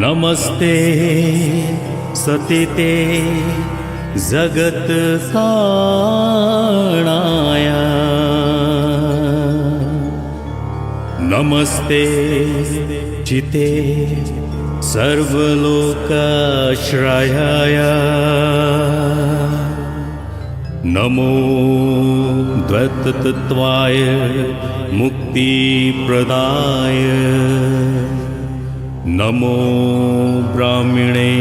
नमस्ते सतिते जगत काणाया। नमस्ते चिते सर्वलोकाश्रयाय। नमो द्वैततत्त्वाय मुक्तिप्रदाय। नमो ब्राह्मणे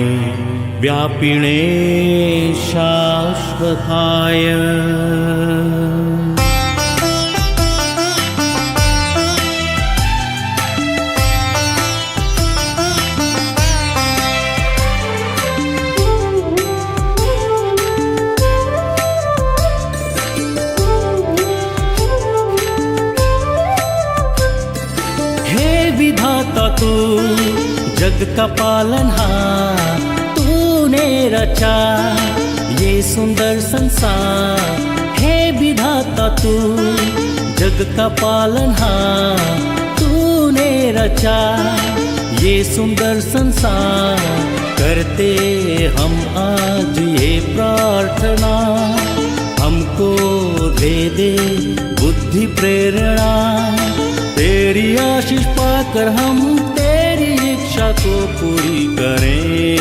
व्यापिणे शाश्वताय। हे विधाता तू जग का पालनहार, तूने रचा ये सुंदर संसार। हे विधाता तू जग का पालनहार, तूने रचा ये सुंदर संसार। करते हम आज ये प्रार्थना, हमको दे दे बुद्धि प्रेरणा। तेरी आशीष पाकर हम तेरी इच्छा को पूरी करें।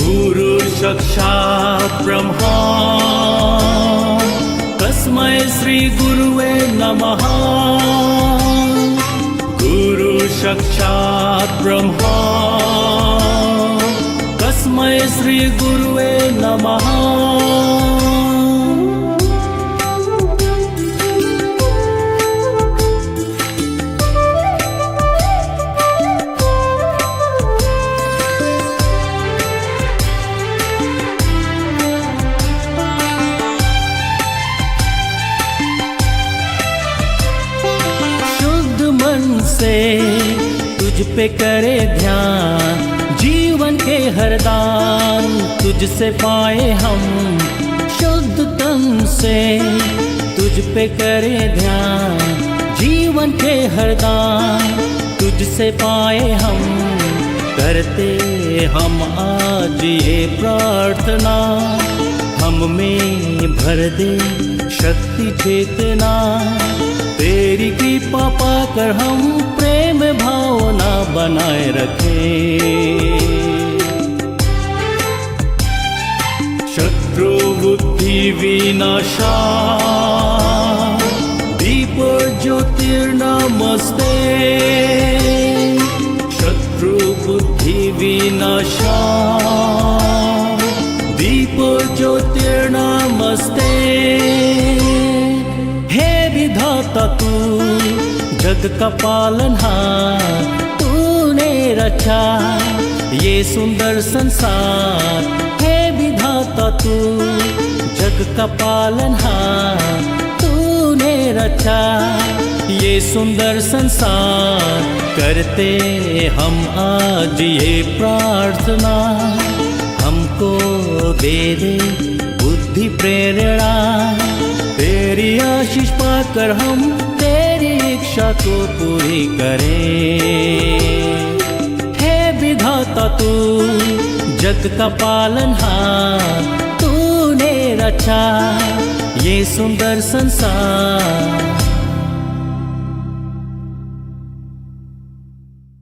गुरु साक्षात् ब्रह्मा, तस्मै श्री गुरुवे नमः। गुरु साक्षात् ब्रह्मा, तस्मै श्री गुरुवे नमः। से तुझ पे करे ध्यान, जीवन के हर दान तुझसे पाए हम। शुद्ध तन से तुझ पे करे ध्यान, जीवन के हर दान तुझसे पाए हम। करते हम आज ये प्रार्थना, हम में भर दे शक्ति चेतना। तेरी कृपा पाकर हम प्रेम भावना बनाए रखें। शत्रु बुद्धि विनाशा, दीप ज्योतिर्नमस्ते। शत्रु बुद्धि विनाशा, दीप ज्योतिर्नमस्ते। विधाता तू जग का पालनहार, तूने रचा ये सुंदर संसार। हे विधाता तू जग का पालनहार, तूने रचा ये सुंदर संसार। करते हम आज ये प्रार्थना, हमको दे दे बुद्धि प्रेरणा। तेरी आशीष पाकर हम तेरी इच्छा को पूरी करें। हे विधाता तू जग का पालनहार, तूने रचा ये सुंदर संसार।